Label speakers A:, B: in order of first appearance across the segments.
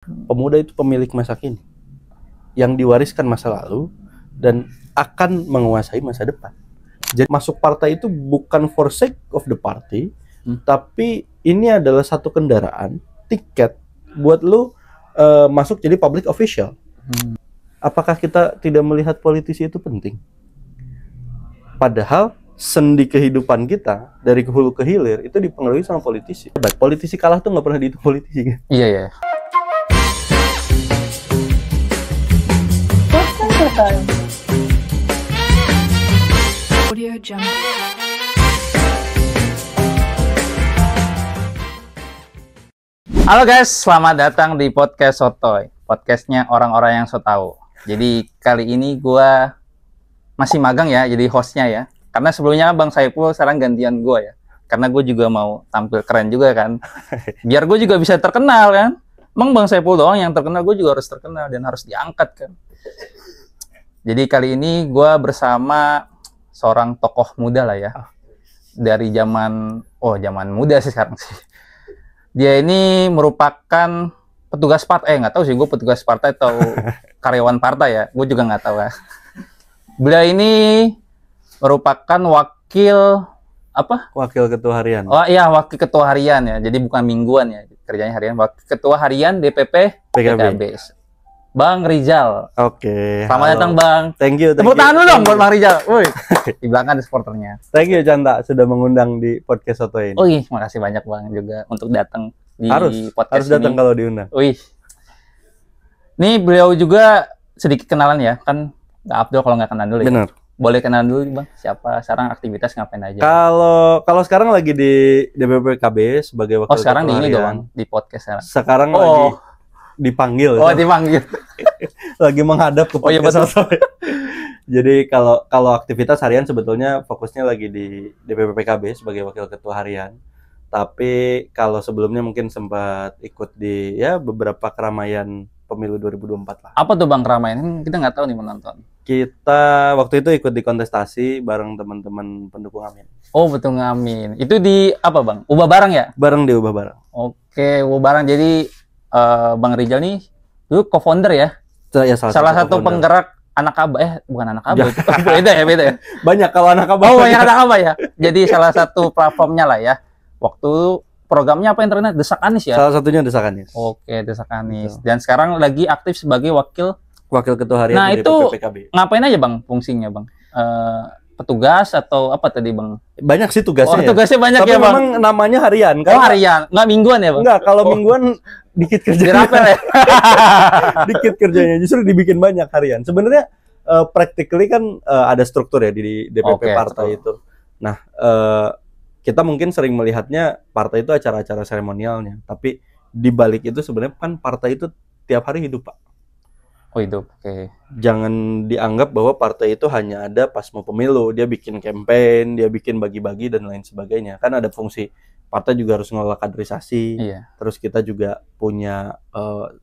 A: Pemuda itu pemilik masa kini yang diwariskan masa lalu dan akan menguasai masa depan. Jadi masuk partai itu bukan for sake of the party, tapi ini adalah satu kendaraan, tiket buat lu masuk jadi public official. Apakah kita tidak melihat politisi itu penting? Padahal sendi kehidupan kita dari hulu ke hilir itu dipengaruhi sama politisi. Politisi kalah tuh nggak pernah dihitung politisi kan?
B: Iya ya.
C: Audio Jungle.
B: Halo guys, selamat datang di podcast Sotoy, podcastnya orang-orang yang so tahu. Jadi kali ini gue masih magang ya, jadi hostnya ya. Karena sebelumnya Bang Saiful sekarang gantian gue ya. Karena gue juga mau tampil keren juga kan. Biar gue juga bisa terkenal kan. Emang Bang Saiful doang yang terkenal, gue juga harus terkenal dan harus diangkat kan. Jadi kali ini gue bersama seorang tokoh muda lah ya. Dari zaman muda sih sekarang sih. Dia ini merupakan petugas partai, nggak tahu sih gue petugas partai atau karyawan partai ya, gue juga nggak tahu ya. Beliau ini merupakan wakil
A: ketua harian.
B: Oh iya, wakil ketua harian ya, jadi bukan mingguan ya, kerjanya harian. Wakil ketua harian DPP PKB. Bang Rizal.
A: Oke.
B: Selamat datang Bang.
A: Thank you.
B: Tepuk tangan dulu dong buat Bang Rizal. Woi. Di belakang ada supporternya.
A: Thank you Canta sudah mengundang di podcast Soto ini.
B: Oh iya, makasih banyak Bang juga untuk datang di podcast
A: harus datang
B: ini.
A: kalau diundang.
B: Wih. Ini beliau juga sedikit kenalan ya, kan nggak Abdul kalau nggak kenalan dulu ya.
A: Bener.
B: Boleh kenalan dulu Bang, siapa sekarang aktivitas ngapain aja?
A: Kalau sekarang lagi di DPP PKB sebagai wakil
B: sekarang
A: ketua
B: di ini
A: harian.
B: doang, di podcast sekarang.
A: Sekarang lagi dipanggil.
B: Dipanggil.
A: Lagi menghadap ke
B: iya
A: podcast Soto. Jadi kalau aktivitas harian sebetulnya fokusnya lagi di DPP PKB sebagai wakil ketua harian. Tapi kalau sebelumnya mungkin sempat ikut di beberapa keramaian pemilu 2024 lah.
B: Apa tuh Bang keramaian? Kita nggak tahu nih menonton.
A: Kita waktu itu ikut di kontestasi bareng teman-teman pendukung Amin.
B: Oh betul Ngamin. Itu di apa Bang? Ubah Barang ya?
A: Bareng di Ubah Barang.
B: Oke, Ubah Barang. Jadi Bang Rizal nih dulu co-founder ya?
A: Ya,
B: salah satu penggerak anak aba, bukan anak aba, beda ya.
A: Banyak kalau anak aba.
B: Oh, banyak anak aba ya. Jadi salah satu platformnya lah ya. Waktu programnya apa internet? Desak Anies ya?
A: Salah satunya Desak Anies.
B: Oke, Desak Anies. Dan sekarang lagi aktif sebagai wakil
A: ketua harian
B: di
A: DPP PKB.
B: Ngapain aja Bang fungsinya Bang? Petugas atau apa tadi Bang?
A: Banyak sih tugasnya.
B: Tugasnya banyak
A: tapi
B: ya Bang.
A: Tapi memang namanya harian kan?
B: Oh harian, nggak mingguan ya Bang?
A: Nggak, kalau mingguan dikit kerjanya.
B: Dirapel ya?
A: Dikit kerjanya, justru dibikin banyak harian. Sebenarnya practically kan ada struktur ya di DPP partai itu. Nah, kita mungkin sering melihatnya partai itu acara-acara seremonialnya, tapi di balik itu sebenarnya kan partai itu tiap hari hidup, Pak.
B: Oh hidup, oke.
A: Jangan dianggap bahwa partai itu hanya ada pas mau pemilu, dia bikin campaign, dia bikin bagi-bagi dan lain sebagainya. Kan ada fungsi partai juga harus ngelola kaderisasi.
B: Iya.
A: Terus kita juga punya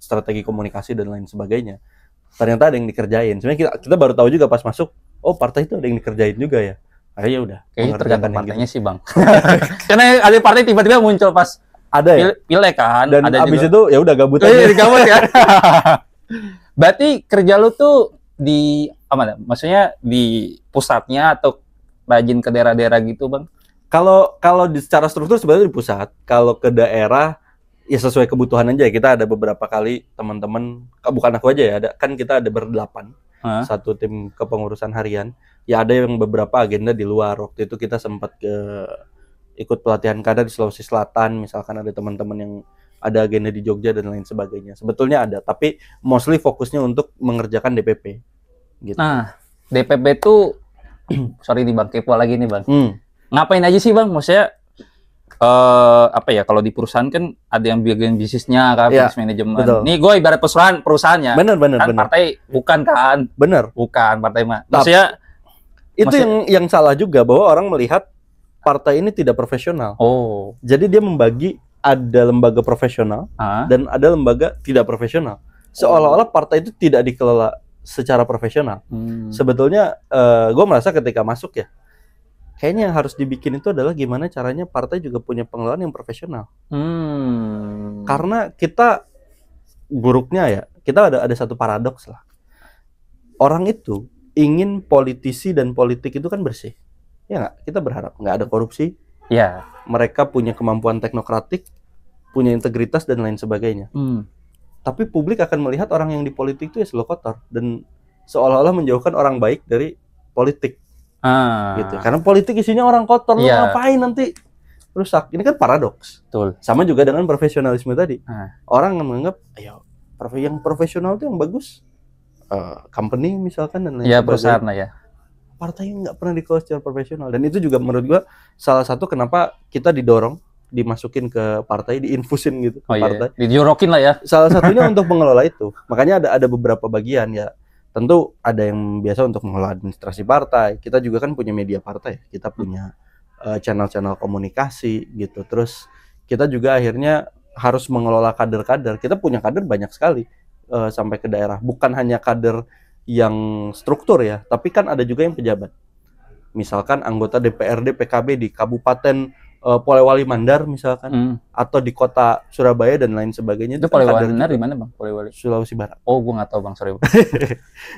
A: strategi komunikasi dan lain sebagainya. Ternyata ada yang dikerjain. Sebenarnya kita baru tahu juga pas masuk, oh partai itu ada yang dikerjain juga ya. Akhirnya udah.
B: Kayaknya tergantung partainya sih Bang. Karena ada partai tiba-tiba muncul pas
A: ada ya.
B: Pilek kan.
A: Dan
B: ada
A: abis
B: juga.
A: itu ya udah gabut aja.
B: Gabut ya. Berarti kerja lu tuh di apa? Maksudnya di pusatnya atau rajin ke daerah-daerah gitu Bang?
A: Kalau secara struktur sebenarnya di pusat. Kalau ke daerah ya sesuai kebutuhan aja. Kita ada beberapa kali teman-teman, bukan aku aja ya, kan kita ada berdelapan. Satu tim kepengurusan harian. Ya ada yang beberapa agenda di luar. Waktu itu kita sempat ikut pelatihan kader di Sulawesi Selatan. Misalkan ada teman-teman yang ada agenda di Jogja dan lain sebagainya. Sebetulnya ada, tapi mostly fokusnya untuk mengerjakan DPP. Gitu.
B: Nah, DPP tuh sorry nih Bang, kepo lagi nih Bang. Ngapain aja sih Bang? Maksudnya apa ya, kalau di perusahaan kan ada yang bagian bisnisnya kan, bisnis manajemen.
A: Betul.
B: Nih gue ibarat perusahaannya.
A: Bener.
B: Kan partai bukan kan?
A: Bener.
B: Bukan partai mah. Maksudnya
A: itu yang salah juga, bahwa orang melihat partai ini tidak profesional.
B: Oh.
A: Jadi dia membagi ada lembaga profesional dan ada lembaga tidak profesional. Seolah-olah partai itu tidak dikelola secara profesional. Sebetulnya gue merasa ketika masuk ya, kayaknya yang harus dibikin itu adalah gimana caranya partai juga punya pengelolaan yang profesional. Karena kita buruknya ya, kita ada satu paradoks lah. Orang itu ingin politisi dan politik itu kan bersih. Ya nggak? Kita berharap nggak ada korupsi.
B: Ya.
A: Mereka punya kemampuan teknokratik, punya integritas dan lain sebagainya. Tapi publik akan melihat orang yang di politik itu ya selalu kotor dan seolah-olah menjauhkan orang baik dari politik. Gitu. Karena politik isinya orang kotor, lu ngapain nanti rusak. Ini kan paradoks.
B: Betul.
A: Sama juga dengan profesionalisme tadi. Orang menganggap, ayo yang profesional itu yang bagus. Company misalkan dan lain sebagainya.
B: Perusahaan lah ya.
A: Partai nggak pernah dikelola secara profesional, dan itu juga menurut gua salah satu kenapa kita didorong dimasukin ke partai, diinfusin gitu ke partai.
B: Dijorokin lah ya.
A: Salah satunya untuk mengelola itu. Makanya ada beberapa bagian ya. Tentu ada yang biasa untuk mengelola administrasi partai. Kita juga kan punya media partai. Kita punya channel-channel komunikasi gitu. Terus kita juga akhirnya harus mengelola kader-kader. Kita punya kader banyak sekali sampai ke daerah. Bukan hanya kader yang struktur ya, tapi kan ada juga yang pejabat. Misalkan anggota DPRD PKB di Kabupaten Polewali Mandar misalkan, atau di kota Surabaya dan lain sebagainya.
B: Itu Polewali Mandar di mana bang? Polewali
A: Sulawesi Barat.
B: Oh, gue nggak tahu bang, sorry.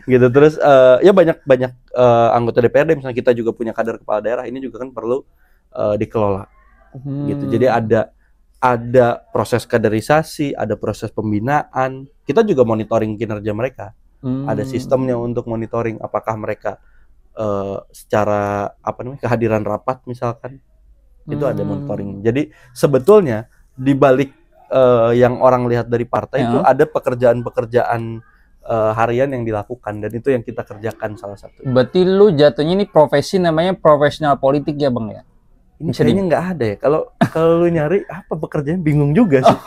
A: Gitu. Terus ya banyak anggota DPRD misalnya, kita juga punya kader kepala daerah, ini juga kan perlu dikelola. Gitu. Jadi ada proses kaderisasi, ada proses pembinaan. Kita juga monitoring kinerja mereka. Ada sistemnya untuk monitoring apakah mereka secara kehadiran rapat misalkan. Itu ada monitoring. Jadi sebetulnya di balik yang orang lihat dari partai itu ada pekerjaan-pekerjaan harian yang dilakukan, dan itu yang kita kerjakan salah satu.
B: Berarti lu jatuhnya ini profesi namanya profesional politik ya bang ya?
A: Ini kayaknya nggak ada ya. Kalau lu nyari apa pekerjaan, bingung juga sih.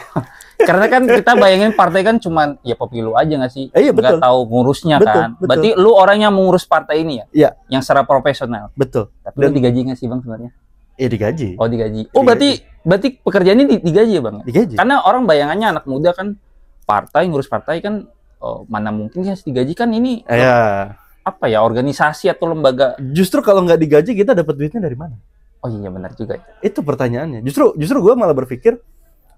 B: Karena kan kita bayangin partai kan cuman ya pemilu aja nggak sih?
A: Iya, betul.
B: Nggak tahu ngurusnya kan.
A: Betul.
B: Berarti lu orang yang mengurus partai ini ya?
A: Iya.
B: Yang secara profesional.
A: Betul.
B: Tapi lu digaji nggak sih bang sebenarnya?
A: Iya, digaji.
B: Oh, digaji. Oh, berarti pekerjaan ini digaji ya bang?
A: Digaji.
B: Karena orang bayangannya anak muda kan ngurus partai kan, mana mungkin ya digaji kan ini? Apa ya, organisasi atau lembaga?
A: Justru kalau nggak digaji kita dapat duitnya dari mana?
B: Oh iya, benar juga.
A: Itu pertanyaannya. Justru gue malah berpikir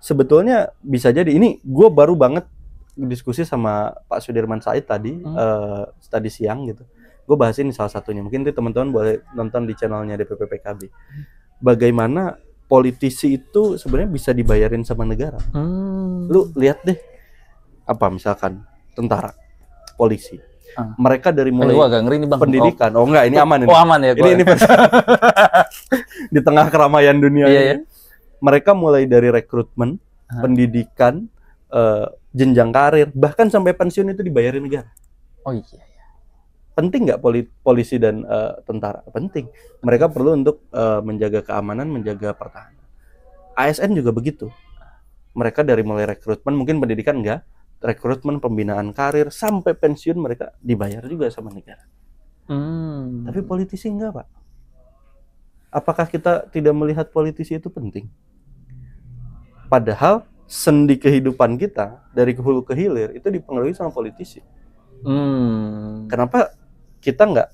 A: sebetulnya bisa jadi, ini gue baru banget diskusi sama Pak Sudirman Said tadi siang gitu. Gue bahas ini salah satunya. Mungkin teman-teman boleh nonton di channelnya DPP PKB. Bagaimana politisi itu sebenarnya bisa dibayarin sama negara. Lu lihat deh, misalkan tentara, polisi. Mereka dari mulai
B: agak ngeri nih, bang.
A: Pendidikan. Oh enggak, ini aman ini.
B: Oh, aman ya.
A: Ini di tengah keramaian dunia ini. Mereka mulai dari rekrutmen, pendidikan, jenjang karir, bahkan sampai pensiun itu dibayarin negara.
B: Oh iya.
A: Penting nggak polisi dan tentara? Penting. Mereka perlu untuk menjaga keamanan, menjaga pertahanan. ASN juga begitu. Mereka dari mulai rekrutmen, mungkin pendidikan enggak, rekrutmen, pembinaan karir, sampai pensiun mereka dibayar juga sama negara. Tapi politisi enggak, Pak. Apakah kita tidak melihat politisi itu penting? Padahal sendi kehidupan kita dari hulu ke hilir itu dipengaruhi sama politisi. Kenapa kita nggak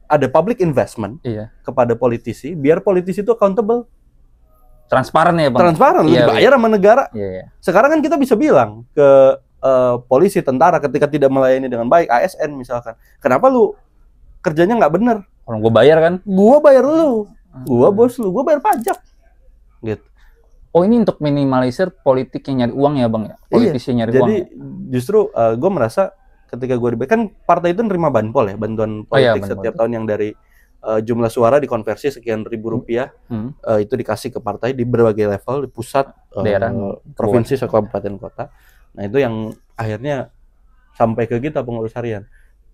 A: ada public investment kepada politisi, biar politisi itu accountable?
B: Transparan ya bang?
A: Transparan, dibayar sama negara. Sekarang kan kita bisa bilang ke polisi, tentara ketika tidak melayani dengan baik, ASN misalkan, kenapa lu kerjanya nggak bener?
B: Orang gue bayar kan?
A: Gua bayar lu, gua bos lu, gua bayar pajak. Gitu.
B: Oh, ini untuk minimalisir politik yang nyari uang ya bang ya? Politisi yang nyari uang. Jadi
A: justru gue merasa ketika gue kan partai itu nerima banpol ya, bantuan politik setiap tahun yang dari jumlah suara dikonversi sekian ribu rupiah, itu dikasih ke partai di berbagai level, di pusat, daerah, provinsi, kabupaten, kota. Nah itu yang akhirnya sampai ke kita pengurus harian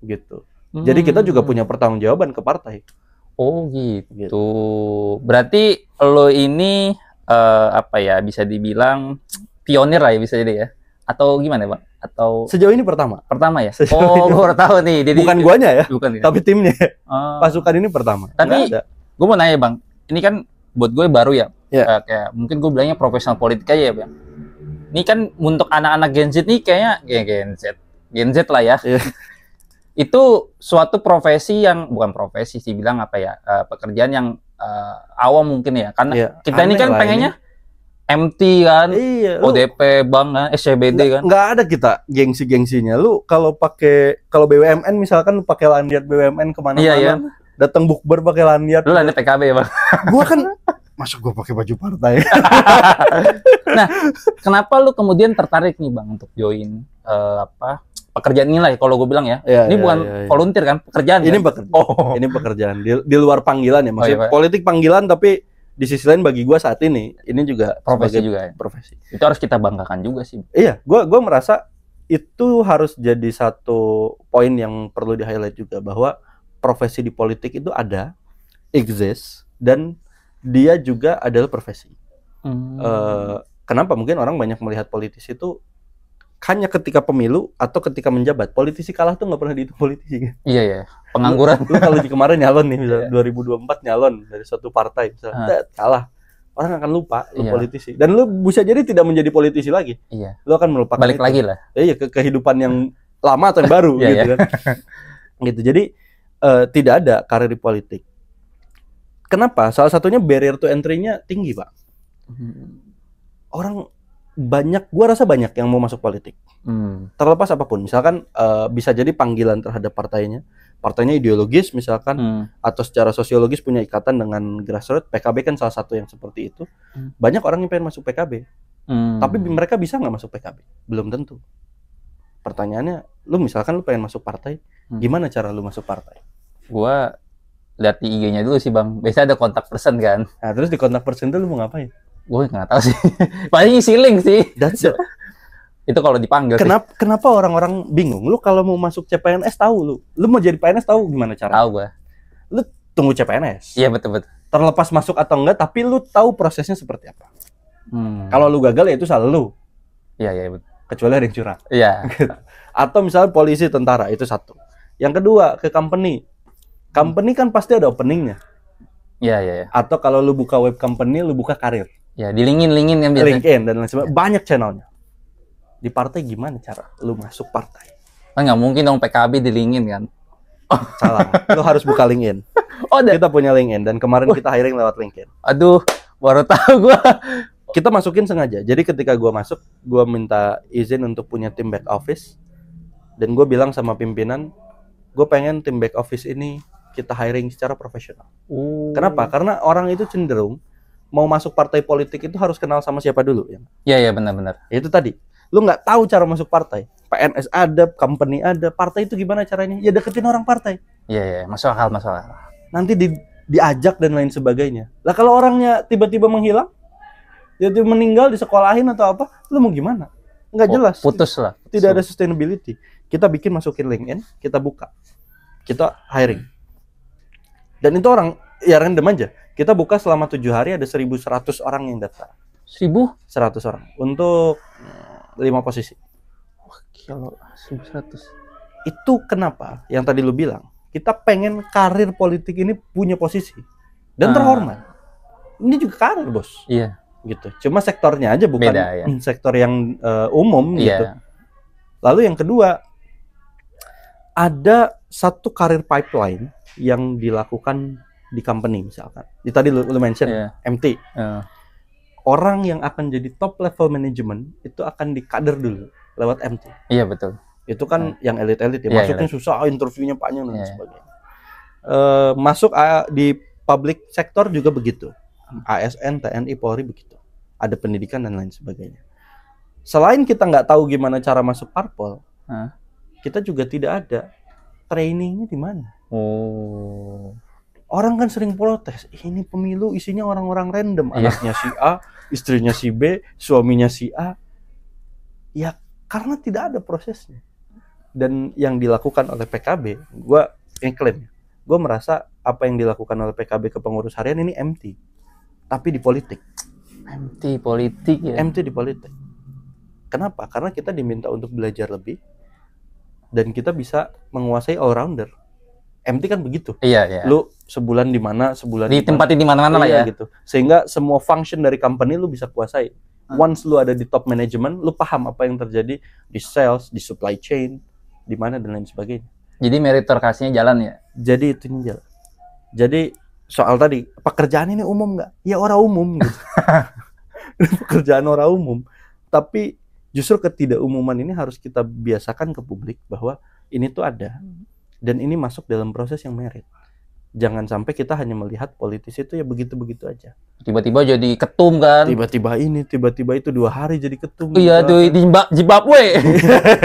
A: gitu. Jadi kita juga punya pertanggungjawaban ke partai.
B: Oh gitu. Berarti lo ini bisa dibilang pionir lah ya, bisa jadi ya? Atau gimana bang? Atau
A: sejauh ini pertama
B: ya? Gue baru tahu nih. Jadi
A: bukan guanya ya,
B: bukan,
A: tapi timnya. Pasukan ini pertama.
B: Tapi gue mau nanya bang, ini kan buat gue baru ya. Kayak mungkin gue bilangnya profesional politik aja ya bang. Ini kan untuk anak-anak Gen Z nih kayaknya Gen Z lah ya. Itu suatu profesi yang bukan profesi sih, bilang pekerjaan yang awam mungkin ya. Karena kita ini kan pengennya MT kan,
A: Iya,
B: ODP bank kan, SCBD kan.
A: Nggak ada kita gengsi-gengsinya. Lu kalau BUMN misalkan lu pakai lanyard BUMN kemana-mana,
B: Iya.
A: datang bukber pakai lanyard.
B: Lu lanyard PKB ya, Bang.
A: Gua kan masuk gua pakai baju partai.
B: Nah, kenapa lu kemudian tertarik nih, Bang, untuk join pekerjaan ini lah kalau gue bilang ya.
A: Iya,
B: ini
A: iya,
B: bukan
A: iya.
B: volunteer kan, pekerjaan.
A: Ini
B: kan?
A: pekerjaan. Ini pekerjaan di luar panggilan ya. Maksudnya
B: Iya.
A: politik panggilan, tapi di sisi lain bagi gua saat ini juga
B: Profesi
A: sebagai
B: juga ya.
A: profesi.
B: Itu harus kita banggakan juga sih.
A: Iya, gua merasa itu harus jadi satu poin yang perlu di-highlight juga, bahwa profesi di politik itu ada, exist, dan dia juga adalah profesi. Kenapa mungkin orang banyak melihat politisi itu hanya ketika pemilu atau ketika menjabat. Politisi kalah tuh nggak pernah dihitung politisi kan?
B: Iya. Pengangguran.
A: Lu kalau di kemarin nyalon nih, misalnya 2024 nyalon dari suatu partai, misalnya kalah, orang akan lupa lu politisi. Dan lu bisa jadi tidak menjadi politisi lagi.
B: Iya.
A: Lu akan melupakan
B: balik
A: itu.
B: Lagi lah.
A: Iya, ke kehidupan yang lama atau yang baru gitu kan. Gitu. Jadi tidak ada karir di politik. Kenapa? Salah satunya barrier to entry-nya tinggi, Pak. Orang gua rasa banyak yang mau masuk politik. Terlepas apapun, misalkan bisa jadi panggilan terhadap partainya ideologis misalkan, atau secara sosiologis punya ikatan dengan grassroots. PKB kan salah satu yang seperti itu. Banyak orang yang pengen masuk PKB, tapi mereka bisa nggak masuk PKB? Belum tentu. Pertanyaannya, lu pengen masuk partai, gimana cara lu masuk partai?
B: Gua lihat di IG-nya dulu sih, Bang. Biasanya ada kontak person kan.
A: Nah, terus di kontak person itu lu mau ngapain?
B: Gue nggak tahu sih. Paling isi link sih.
A: That's it.
B: Itu kalau dipanggil.
A: Kenapa orang-orang bingung? Lu kalau mau masuk CPNS tahu lu mau jadi PNS tahu gimana caranya?
B: Tahu gua.
A: Lu tunggu CPNS.
B: Iya, betul.
A: Terlepas masuk atau enggak, tapi lu tahu prosesnya seperti apa. Kalau lu gagal ya itu salah lu.
B: Iya, betul.
A: Kecuali ada yang curang.
B: Iya.
A: Atau misalnya polisi, tentara, itu satu. Yang kedua, ke company. Company kan pasti ada openingnya.
B: Iya.
A: Atau kalau lu buka web company, lu buka karir.
B: Ya, di LinkedIn kan biasanya.
A: LinkedIn dan lain sebagainya. Banyak channelnya. Di partai gimana cara lu masuk partai?
B: Kan nggak mungkin dong PKB di LinkedIn kan?
A: Salah. Lu harus buka LinkedIn. Kita punya LinkedIn dan kemarin kita hiring lewat LinkedIn.
B: Aduh, baru tahu gua.
A: Kita masukin sengaja. Jadi ketika gua masuk, gua minta izin untuk punya tim back office. Dan gua bilang sama pimpinan, gua pengen tim back office ini kita hiring secara profesional. Kenapa? Karena orang itu cenderung mau masuk partai politik itu harus kenal sama siapa dulu ya.
B: Iya, benar.
A: Itu tadi. Lu nggak tahu cara masuk partai. PNS ada, company ada, partai itu gimana caranya? Ya deketin orang partai.
B: Iya, masuk akal.
A: Nanti diajak dan lain sebagainya. Lah kalau orangnya tiba-tiba menghilang, tiba-tiba meninggal, disekolahin atau apa, lu mau gimana? Nggak jelas.
B: Putus lah.
A: Tidak ada sustainability. Kita masukin LinkedIn, kita buka. Kita hiring. Dan itu orang, ya random aja. Kita buka selama 7 hari ada 1.100 orang yang daftar. 1.100 orang. Untuk 5 posisi.
B: Wah, gila, 1.100.
A: Itu kenapa? Yang tadi lu bilang, kita pengen karir politik ini punya posisi dan terhormat. Ini juga karir, Bos.
B: Iya.
A: Gitu. Cuma sektornya aja bukan
B: beda, ya.
A: Sektor yang umum gitu. Lalu yang kedua, ada satu karir pipeline yang dilakukan di company misalkan. Tadi lu mention MT. Orang yang akan jadi top level management itu akan dikader dulu lewat MT.
B: Iya, betul.
A: Itu kan yang elit-elit ya. Masuknya susah, interviewnya panjang dan sebagainya. Masuk di public sector juga begitu. ASN, TNI, Polri begitu. Ada pendidikan dan lain sebagainya. Selain kita nggak tahu gimana cara masuk parpol, kita juga tidak ada trainingnya di mana. Orang kan sering protes, ini pemilu isinya orang-orang random, anaknya si A, istrinya si B, suaminya si A. Ya karena tidak ada prosesnya. Dan yang dilakukan oleh PKB, gue klaim, gue merasa apa yang dilakukan oleh PKB ke pengurus harian ini MT, tapi di politik.
B: MT politik ya.
A: MT di politik. Kenapa? Karena kita diminta untuk belajar lebih dan kita bisa menguasai all rounder. MT kan begitu.
B: Iya.
A: Lu sebulan di mana, sebulan
B: ditempatin di mana-mana lah ya.
A: Gitu. Sehingga semua function dari company lu bisa kuasai. Once lu ada di top management, lu paham apa yang terjadi di sales, di supply chain, di mana dan lain sebagainya.
B: Jadi meritokrasinya jalan ya.
A: Jadi itunya jalan. Jadi soal tadi, pekerjaan ini umum nggak? Ya orang umum gitu. pekerjaan orang umum. Tapi justru ketidakumuman ini harus kita biasakan ke publik bahwa ini tuh ada dan ini masuk dalam proses yang merit. Jangan sampai kita hanya melihat politisi itu ya begitu-begitu aja.
B: Tiba-tiba jadi ketum kan?
A: Tiba-tiba ini, tiba-tiba itu 2 hari jadi ketum.
B: Iya, tuh di Zimbabwe.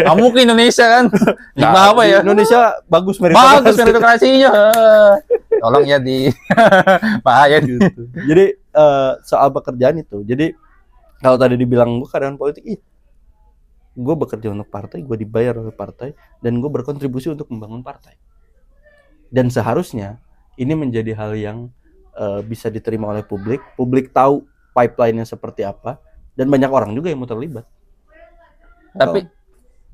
B: Kamu ke Indonesia kan? Zimbabwe ya.
A: Indonesia bagus
B: meritokrasinya. Tolong ya di bahaya
A: gitu. Jadi soal pekerjaan itu. Jadi kalau tadi dibilang gue karyawan politik, gue bekerja untuk partai, gue dibayar oleh partai, dan gue berkontribusi untuk membangun partai. Dan seharusnya ini menjadi hal yang bisa diterima oleh publik. Publik tahu pipeline-nya seperti apa, dan banyak orang juga yang mau terlibat.
B: Tapi,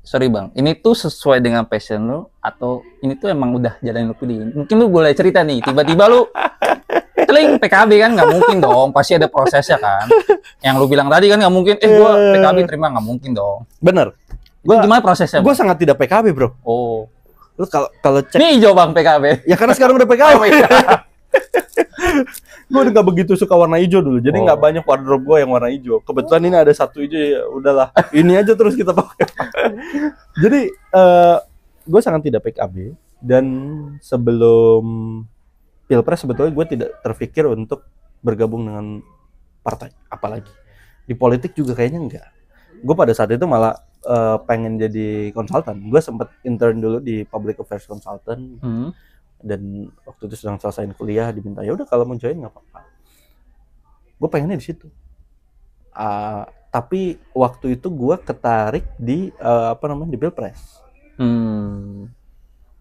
B: sorry bang, ini tuh sesuai dengan passion lo, atau ini tuh emang udah jalan lo pilih? Mungkin lu boleh cerita nih, tiba-tiba lu teling PKB kan, nggak mungkin dong, pasti ada prosesnya kan. Yang lu bilang tadi kan nggak mungkin, gua PKB terima, nggak mungkin dong.
A: Bener.
B: Gimana prosesnya?
A: Gue sangat tidak PKB bro.
B: Oh.
A: Lu kalau cek.
B: Nih hijau bang PKB.
A: Ya karena sekarang udah PKB. Gue udah nggak begitu suka warna hijau dulu, jadi nggak banyak wardrobe gue yang warna hijau. Kebetulan ini ada satu hijau, ya udahlah. Ini aja terus kita pakai. Jadi gue sangat tidak PKB, dan sebelum Pilpres sebetulnya gue tidak terpikir untuk bergabung dengan partai, apalagi di politik juga kayaknya enggak. Gue pada saat itu malah pengen jadi konsultan. Gue sempat intern dulu di Public Affairs Consultant, dan waktu itu sedang selesai kuliah, diminta ya udah kalau mau join nggak apa-apa. Gue pengennya di situ. Tapi waktu itu gue ketarik di di Pilpres.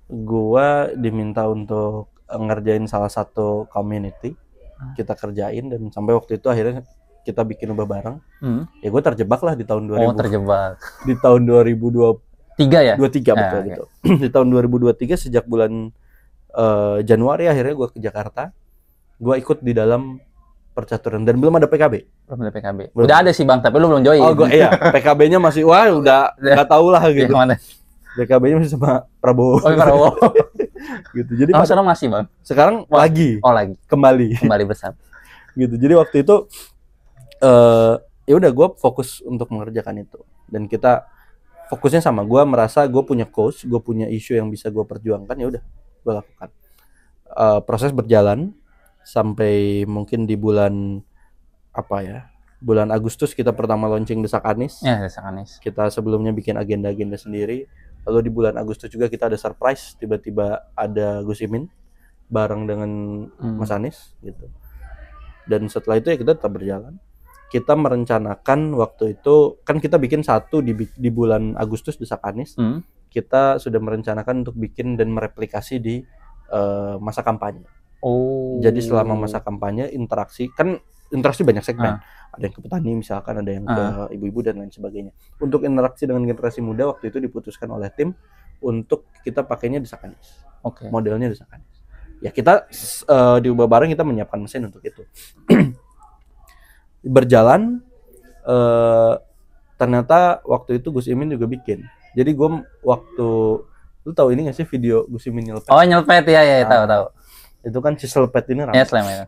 A: Gue diminta untuk ngerjain salah satu community, kita kerjain, dan sampai waktu itu akhirnya kita bikin ubah bareng. Ya gue terjebak lah di tahun 2000.
B: Terjebak.
A: Di tahun 2023 ya? 23 betul gitu. Di tahun 2023 sejak bulan Januari akhirnya gue ke Jakarta. Gue ikut di dalam percaturan, dan belum ada PKB.
B: Belum ada PKB. Udah ada sih bang, tapi lu belum join.
A: Iya, PKB-nya masih udah nggak tahu lah gitu.
B: Yang mana?
A: PKB-nya masih sama Prabowo.
B: Prabowo.
A: Gitu. Jadi
B: sekarang masih bang.
A: Sekarang lagi.
B: Lagi. Kembali bersama.
A: Gitu. Jadi waktu itu ya udah gue fokus untuk mengerjakan itu, dan kita fokusnya sama. Gue merasa gue punya cause, gue punya isu yang bisa gue perjuangkan, ya udah gue lakukan. Proses berjalan sampai mungkin di bulan bulan Agustus kita pertama launching Desak Anies.
B: Ya, Desak Anies.
A: Kita sebelumnya bikin agenda-agenda sendiri. Lalu di bulan Agustus juga kita ada surprise, tiba-tiba ada Gus Imin bareng dengan Mas Anies gitu. Dan setelah itu ya kita tetap berjalan. Kita merencanakan waktu itu, kan kita bikin satu di bulan Agustus Desak Anies. Kita sudah merencanakan untuk bikin dan mereplikasi di masa kampanye. Jadi selama masa kampanye interaksi banyak segmen. Ada yang ke petani misalkan, ada yang ke ibu-ibu dan lain sebagainya. Untuk interaksi dengan generasi muda waktu itu diputuskan oleh tim untuk kita pakainya Desak Anies. Modelnya Desak Anies. Ya kita di Ubah Bareng kita menyiapkan mesin untuk itu. Berjalan, ternyata waktu itu Gus Imin juga bikin. Jadi gue lu tahu ini nggak sih video Gus Imin nyelpet?
B: Nyelpet ya tahu.
A: Itu kan si selpet ini ramai.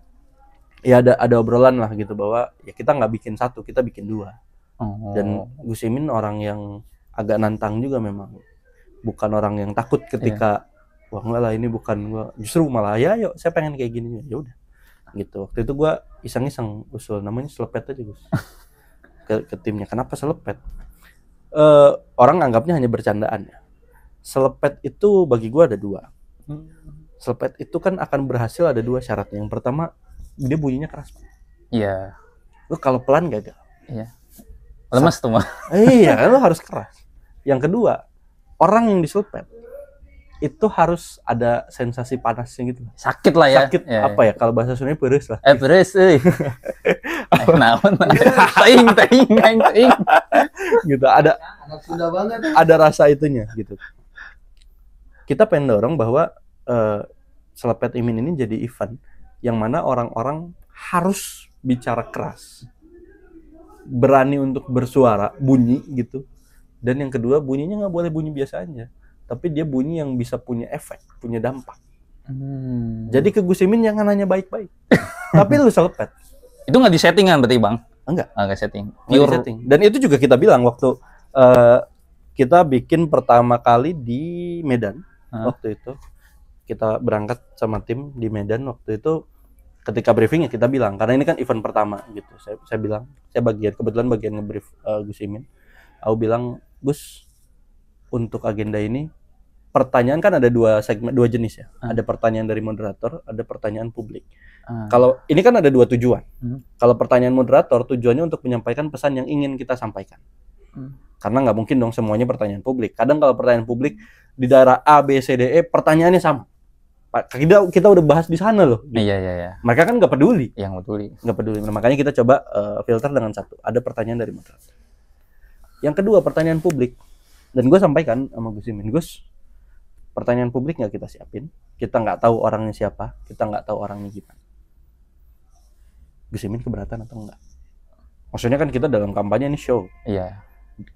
B: Ya
A: ada obrolan lah gitu bahwa ya kita nggak bikin satu, kita bikin 2. Dan Gus Imin orang yang agak nantang juga memang, bukan orang yang takut ketika wah enggak lah ini bukan gua, justru malah ya yuk saya pengen kayak gini, ya udah gitu. Waktu itu gua iseng-iseng usul namanya selepet aja Gus. ke timnya. Kenapa selepet? Orang anggapnya hanya bercandaan ya. Selepet itu bagi gua ada 2. Selepet itu kan akan berhasil ada 2 syaratnya. Yang pertama, dia bunyinya keras.
B: Iya.
A: Lu kalau pelan gagal.
B: Iya. Lemes tuh mah.
A: Iya, lu harus keras. Yang kedua, orang yang diselepet itu harus ada sensasi panasnya gitu.
B: Sakit lah ya.
A: Sakit ya. Apa ya? Kalau bahasa Sundanya beres lah.
B: Beres euy. Naon? Ting.
A: Gitu. Ada Sunda banget. Ada rasa itunya gitu. Kita pengen dorong bahwa Selepet Imin ini jadi event yang mana orang-orang harus bicara keras, berani untuk bersuara, bunyi gitu. Dan yang kedua, bunyinya nggak boleh bunyi biasa aja, tapi dia bunyi yang bisa punya efek, punya dampak. Jadi ke Gus Imin jangan hanya baik-baik, tapi lu selepet.
B: Itu nggak disettingan berarti bang? Enggak setting.
A: Pure setting. Dan itu juga kita bilang waktu kita bikin pertama kali di Medan. Waktu itu kita berangkat sama tim di Medan waktu itu. Ketika briefing ya kita bilang, karena ini kan event pertama gitu. Saya bilang, saya kebetulan bagian ngebrief Gus Imin. Aku bilang, Gus, untuk agenda ini pertanyaan kan ada dua jenis ya. Ada pertanyaan dari moderator, ada pertanyaan publik. Kalau ini kan ada dua tujuan. Kalau pertanyaan moderator tujuannya untuk menyampaikan pesan yang ingin kita sampaikan. Karena nggak mungkin dong semuanya pertanyaan publik. Kadang kalau pertanyaan publik di daerah A, B, C, D, E pertanyaannya sama. Kita udah bahas di sana loh.
B: Gitu. Iya.
A: Mereka kan nggak peduli.
B: Nggak peduli.
A: Nah, makanya kita coba filter dengan satu. Ada pertanyaan dari moderator. Yang kedua pertanyaan publik. Dan gue sampaikan sama Gus Imin, Gus, pertanyaan publik nggak kita siapin. Kita nggak tahu orangnya siapa. Kita nggak tahu orangnya gimana. Gus Imin keberatan atau enggak? Maksudnya kan kita dalam kampanye ini show.
B: Iya.